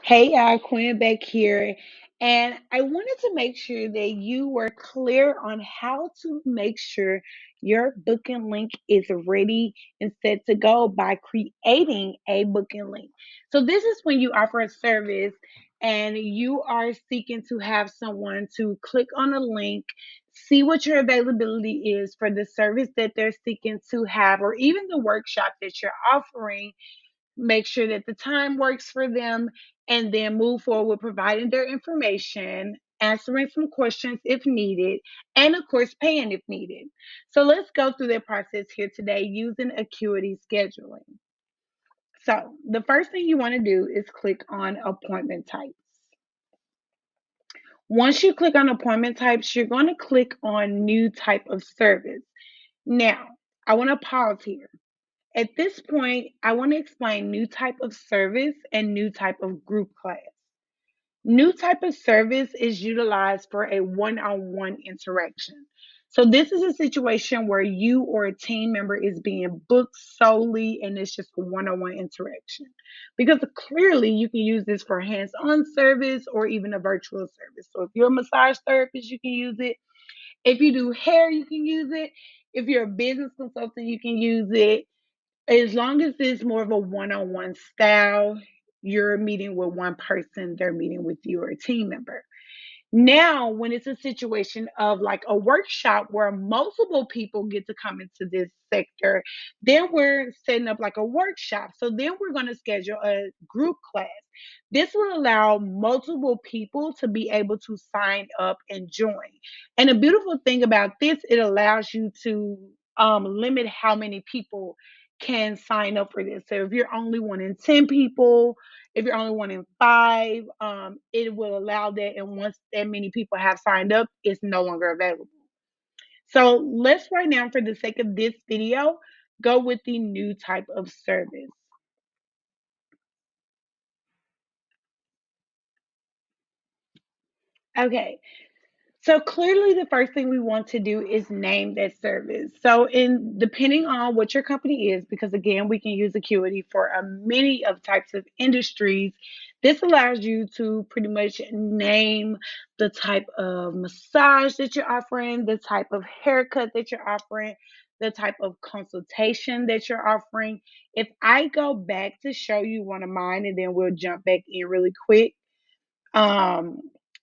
Hey, Quinn back here. And I wanted to make sure that you were clear on how to make sure your booking link is ready and set to go by creating a booking link. So, this is when you offer a service and you are seeking to have someone to click on a link, see what your availability is for the service that they're seeking to have, or even the workshop that you're offering, make sure that the time works for them, and then move forward with providing their information, answering some questions if needed, and of course, paying if needed. So let's go through that process here today using Acuity Scheduling. So the first thing you want to do is click on appointment types. Once you click on appointment types, you're going to click on new type of service. Now, I want to pause here. At this point, I want to explain new type of service and new type of group class. New type of service is utilized for a one-on-one interaction. So this is a situation where you or a team member is being booked solely and it's just a one-on-one interaction. Because clearly you can use this for hands-on service or even a virtual service. So if you're a massage therapist, you can use it. If you do hair, you can use it. If you're a business consultant, you can use it. As long as it's more of a one-on-one style, you're meeting with one person, they're meeting with you or a team member. Now, when it's a situation of like a workshop where multiple people get to come into this sector, then we're setting up like a workshop. So then we're going to schedule a group class. This will allow multiple people to be able to sign up and join. And the beautiful thing about this, it allows you to limit how many people can sign up for this. So if you're only wanting 10 people, if you're only wanting five, it will allow that. And once that many people have signed up, it's no longer available. So let's right now, for the sake of this video, go with the new type of service. Okay, so clearly the first thing we want to do is name that service. So in depending on what your company is, because again, we can use Acuity for a many of types of industries, this allows you to pretty much name the type of massage that you're offering, the type of haircut that you're offering, the type of consultation that you're offering. If I go back to show you one of mine and then we'll jump back in really quick. um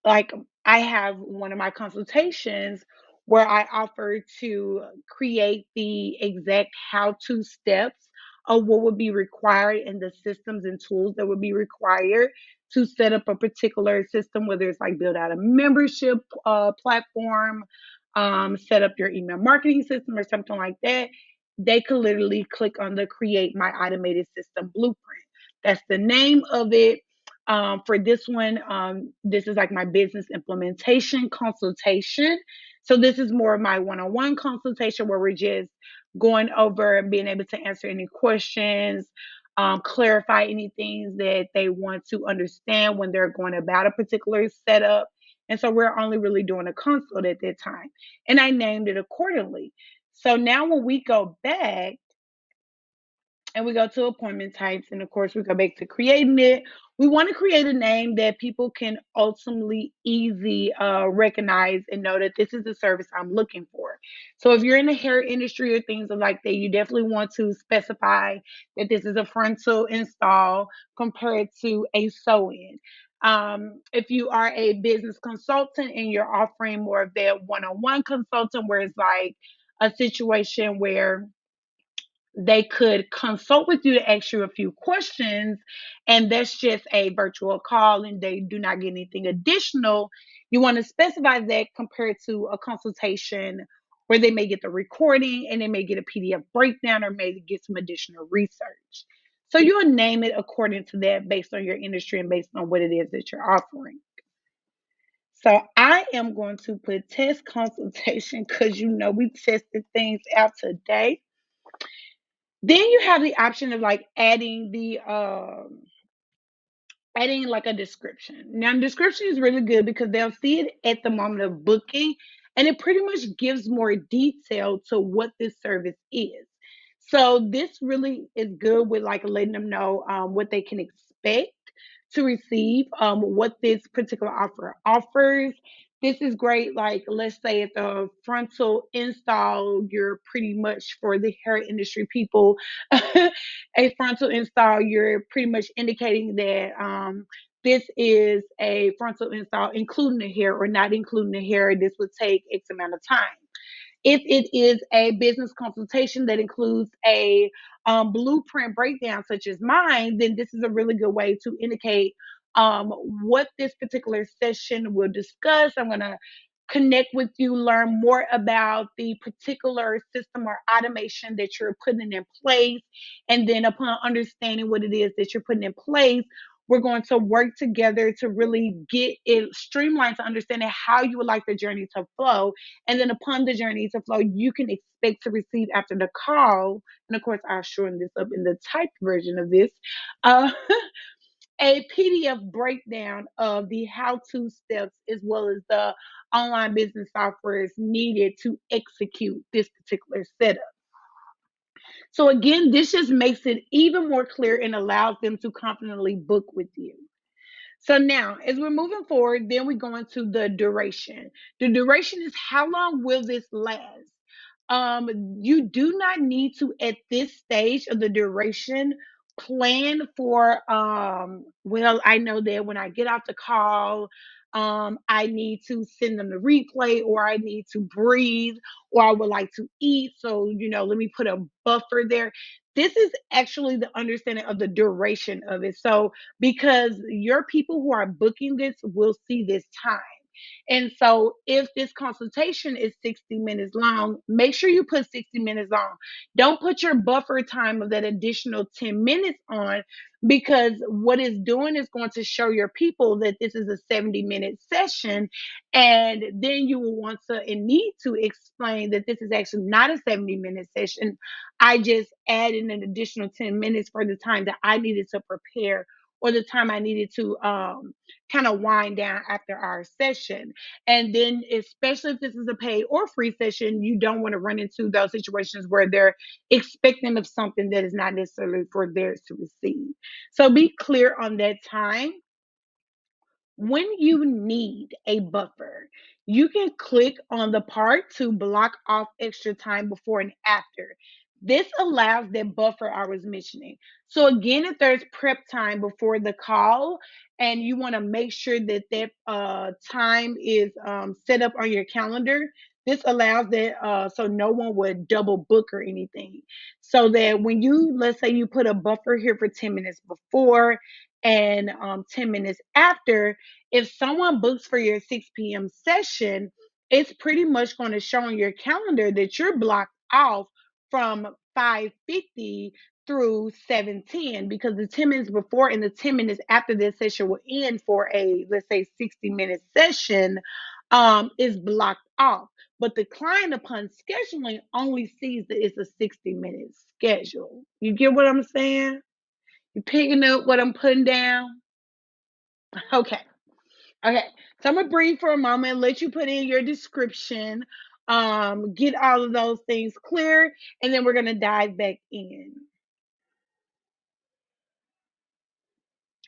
like I have one of my consultations where I offer to create the exact how to steps of what would be required and the systems and tools that would be required to set up a particular system, whether it's like build out a membership platform, set up your email marketing system or something like that. They could literally click on the create my automated system blueprint. That's the name of it. For this one, this is like my business implementation consultation. So this is more of my one-on-one consultation where we're just going over and being able to answer any questions, clarify any things that they want to understand when they're going about a particular setup. And so we're only really doing a consult at that time. And I named it accordingly. So now when we go back, and we go to appointment types, and of course we go back to creating it. We want to create a name that people can ultimately easy recognize and know that this is the service I'm looking for. So if you're in the hair industry or things like that, you definitely want to specify that this is a frontal install compared to a sew-in. If you are a business consultant and you're offering more of that one-on-one consultant where it's like a situation where they could consult with you to ask you a few questions, and that's just a virtual call and they do not get anything additional. You want to specify that compared to a consultation where they may get the recording and they may get a PDF breakdown or maybe get some additional research. So you'll name it according to that based on your industry and based on what it is that you're offering. So I am going to put test consultation because we tested things out today. Then you have the option of like adding like a description. Now, description is really good because they'll see it at the moment of booking, and it pretty much gives more detail to what this service is. So this really is good with like letting them know what they can expect to receive what this particular offer offers. This is great. Like, let's say at the frontal install, you're pretty much for the hair industry people, a frontal install, you're pretty much indicating that this is a frontal install, including the hair or not including the hair. This would take X amount of time. If it is a business consultation that includes a blueprint breakdown, such as mine, then this is a really good way to indicate what this particular session will discuss. I'm going to connect with you, learn more about the particular system or automation that you're putting in place. And then, upon understanding what it is that you're putting in place, we're going to work together to really get it streamlined to understanding how you would like the journey to flow. And then upon the journey to flow, you can expect to receive after the call. And of course, I'll shorten this up in the typed version of this. Uh, a PDF breakdown of the how to steps as well as the online business software is needed to execute this particular setup. So, again, this just makes it even more clear and allows them to confidently book with you. So now, as we're moving forward, then we go into the duration. The duration is how long will this last? You do not need to, at this stage of the duration, plan for, well, I know that when I get off the call, I need to send them the replay, or I need to breathe, or I would like to eat. So, let me put a buffer there. This is actually the understanding of the duration of it. So, because your people who are booking this will see this time. And so if this consultation is 60 minutes long, make sure you put 60 minutes on. Don't put your buffer time of that additional 10 minutes on, because what it's doing is going to show your people that this is a 70-minute session. And then you will want to and need to explain that this is actually not a 70-minute session. I just added an additional 10 minutes for the time that I needed to prepare, or the time I needed to kind of wind down after our session. And then, especially if this is a paid or free session, you don't want to run into those situations where they're expecting of something that is not necessarily for theirs to receive. So be clear on that time. When you need a buffer, you can click on the part to block off extra time before and after. This allows that buffer I was mentioning. So again, if there's prep time before the call and you want to make sure that that time is set up on your calendar, this allows that so no one would double book or anything. So that when you, let's say you put a buffer here for 10 minutes before and 10 minutes after, if someone books for your 6 p.m. session, it's pretty much going to show on your calendar that you're blocked off from 5:50 through 7:10, because the 10 minutes before and the 10 minutes after this session will end for a, let's say, 60-minute session is blocked off. But the client, upon scheduling, only sees that it's a 60-minute schedule. You get what I'm saying? You picking up what I'm putting down? Okay. Okay, so I'm gonna breathe for a moment, let you put in your description, get all of those things clear, and then we're gonna dive back in.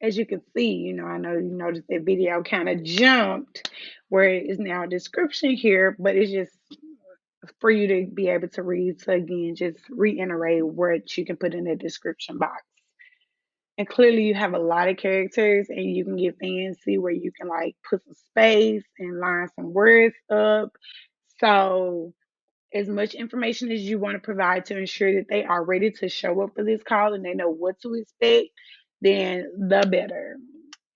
As you can see, I know you noticed that video kind of jumped where it is now a description here, but it's just for you to be able to read. So again, just reiterate what you can put in the description box. And clearly you have a lot of characters and you can get fancy where you can like put some space and line some words up. So as much information as you want to provide to ensure that they are ready to show up for this call and they know what to expect, then the better.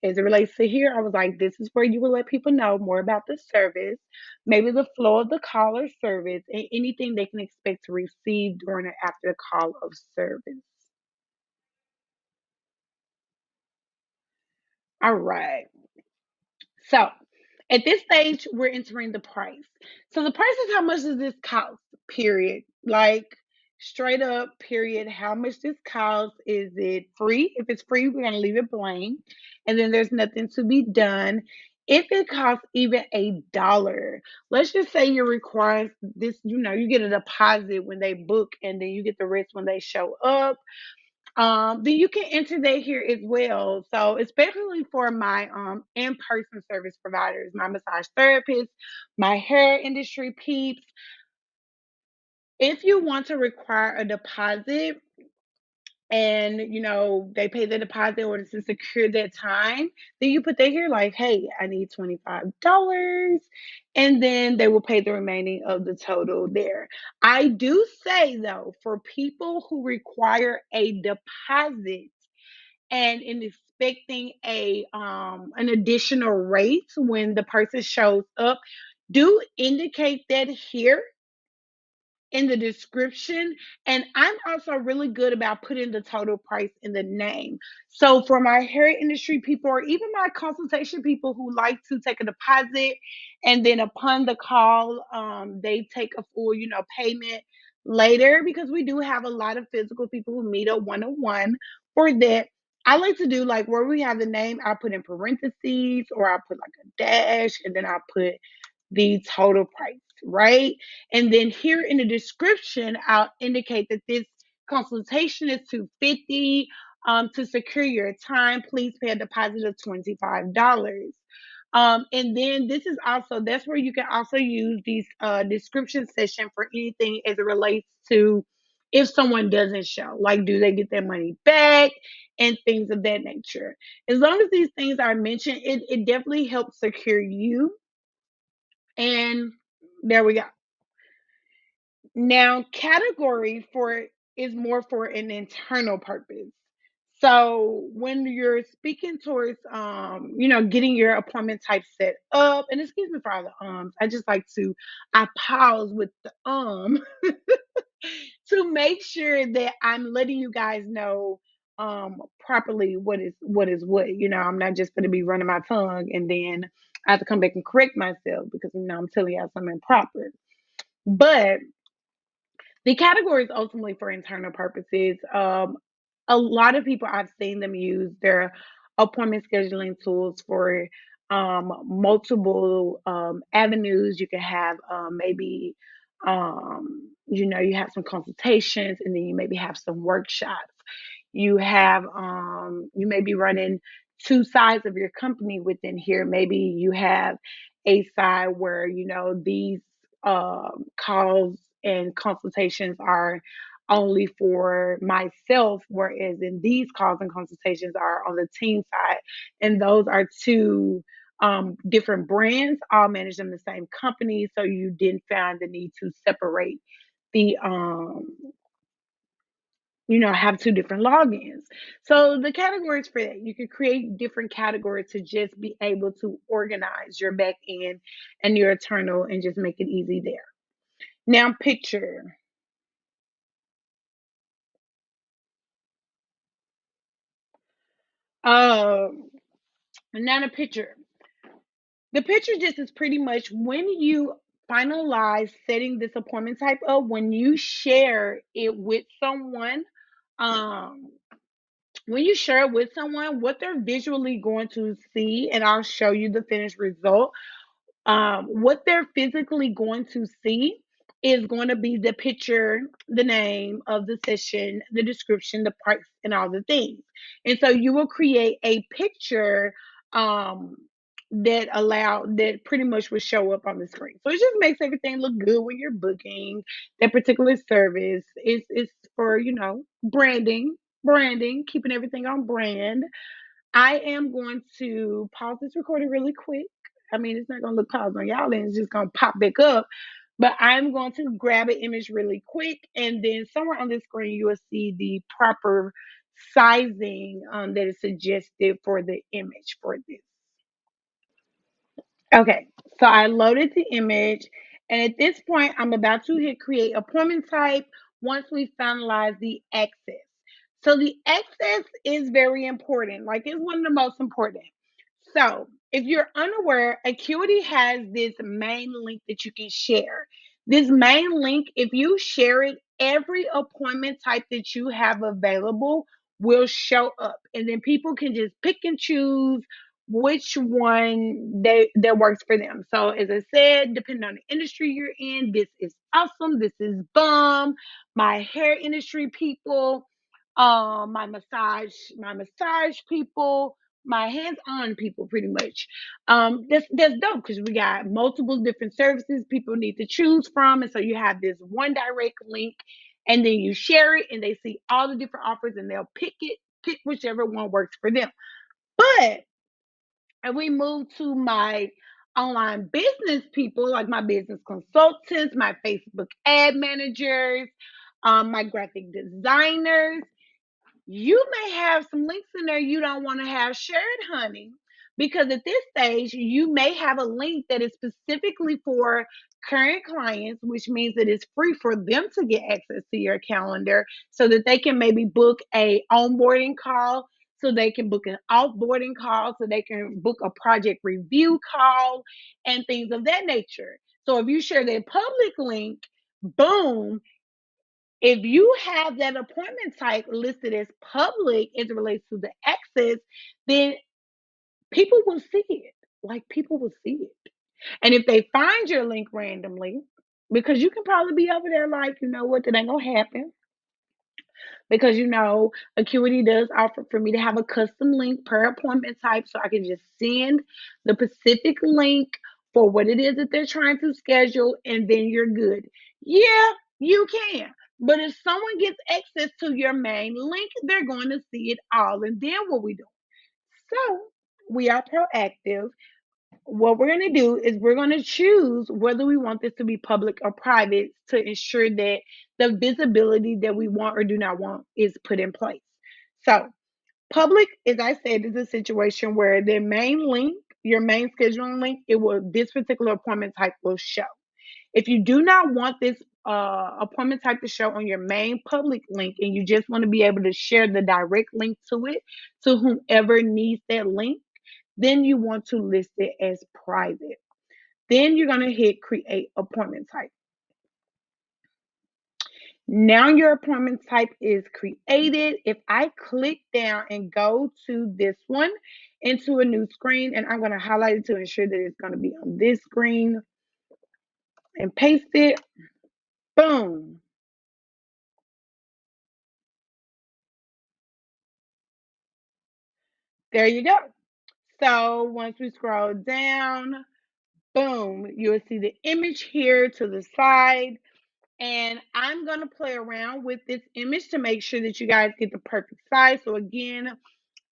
As it relates to here, I was like, this is where you will let people know more about the service, maybe the flow of the call or service, and anything they can expect to receive during or after the call of service. All right. So at this stage, we're entering the price. So the price is how much does this cost, period. Like straight up, period. How much this cost? Is it free? If it's free, we're going to leave it blank. And then there's nothing to be done. If it costs even $1, let's just say you're requiring this, you get a deposit when they book and then you get the rest when they show up. Then you can enter that here as well. So especially for my in-person service providers, my massage therapists, my hair industry peeps, if you want to require a deposit, and they pay the deposit in order to secure that time, then you put that here like, hey, I need $25, and then they will pay the remaining of the total there. I do say though, for people who require a deposit and in expecting a an additional rate when the person shows up, do indicate that here in the description. And I'm also really good about putting the total price in the name. So for my hair industry people, or even my consultation people who like to take a deposit and then upon the call, they take a full, payment later, because we do have a lot of physical people who meet a one-on-one for that. I like to do like where we have the name, I put in parentheses, or I put like a dash, and then I put the total price, right? And then here in the description, I'll indicate that this consultation is 250. To secure your time, please pay a deposit of $25. And then this is also, that's where you can also use these description session for anything as it relates to if someone doesn't show, like do they get their money back and things of that nature. As long as these things are mentioned, it definitely helps secure you. And there we go. Now, category for is more for an internal purpose. So when you're speaking towards getting your appointment type set up, and excuse me for all the I just like to I pause with the to make sure that I'm letting you guys know properly what is what. I'm not just gonna be running my tongue and then I have to come back and correct myself because I'm telling y'all something improper. But the category is ultimately for internal purposes. A lot of people I've seen them use their appointment scheduling tools for multiple avenues. You can have maybe you have some consultations, and then you maybe have some workshops. You may be running two sides of your company within here. Maybe you have a side where these calls and consultations are only for myself, whereas in these calls and consultations are on the team side, and those are two different brands, all managed in the same company. So you didn't find the need to separate the have two different logins. So the categories for that, you can create different categories to just be able to organize your back end and your internal and just make it easy there. Now picture. Um Now the picture. The picture just is pretty much when you finalize setting this appointment type up, when you share it with someone, um, what they're visually going to see, and I'll show you the finished result. What they're physically going to see is going to be the picture, the name of the session, the description, the price, and all the things. And so you will create a picture um, that pretty much will show up on the screen. So it just makes everything look good when you're booking that particular service. It's for branding, keeping everything on brand. I am going to pause this recording really quick. I mean, it's not going to look paused on y'all, and it's just going to pop back up. But I'm going to grab an image really quick, and then somewhere on the screen, you will see the proper sizing that is suggested for the image for this. Okay, so I loaded the image, and at this point, I'm about to hit create appointment type once we finalize the access. So the access is very important, like it's one of the most important. So if you're unaware, Acuity has this main link that you can share. This main link, if you share it, every appointment type that you have available will show up, and then people can just pick and choose which one that works for them. So as I said, depending on the industry you're in, this is awesome. This is bomb. My hair industry people, my massage people, my hands-on people, pretty much. That's dope because we got multiple different services people need to choose from, and so you have this one direct link, and then you share it, and they see all the different offers, and they'll pick whichever one works for them. But if we move to my online business people, like my business consultants, my Facebook ad managers, my graphic designers, you may have some links in there you don't want to have shared, honey. Because at this stage, you may have a link that is specifically for current clients, which means that it's free for them to get access to your calendar so that they can maybe book a onboarding call, so they can book an offboarding call, so they can book a project review call, and things of that nature. So if you share that public link, boom, if you have that appointment type listed as public as it relates to the access, then people will see it. Like people will see it. And if they find your link randomly, because you can probably be over there like, you know what, that ain't gonna happen. Because Acuity does offer for me to have a custom link per appointment type, so I can just send the specific link for what it is that they're trying to schedule, and then you're good. Yeah, you can. But if someone gets access to your main link, they're going to see it all. And then what we do? So we are proactive. What we're going to do is we're going to choose whether we want this to be public or private to ensure that the visibility that we want or do not want is put in place. So, public, as I said, is a situation where the main link, your main scheduling link, this particular appointment type will show. If you do not want this appointment type to show on your main public link and you just want to be able to share the direct link to it to whomever needs that link, then you want to list it as private. Then you're going to hit create appointment type. Now your appointment type is created. If I click down and go to this one into a new screen, and I'm going to highlight it to ensure that it's going to be on this screen and paste it, boom. There you go. So once we scroll down, boom, you'll see the image here to the side. And I'm going to play around with this image to make sure that you guys get the perfect size. So again,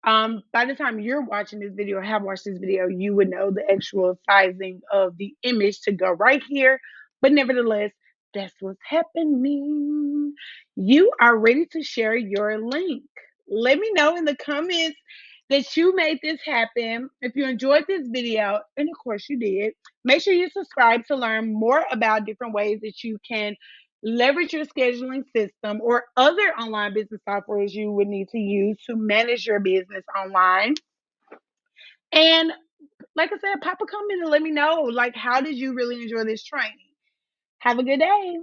by the time you're watching this video or have watched this video, you would know the actual sizing of the image to go right here. But nevertheless, that's what's happening. You are ready to share your link. Let me know in the comments that you made this happen. If you enjoyed this video, and of course you did, make sure you subscribe to learn more about different ways that you can leverage your scheduling system or other online business softwares you would need to use to manage your business online. And like I said, pop a comment and let me know, like, how did you really enjoy this training? Have a good day.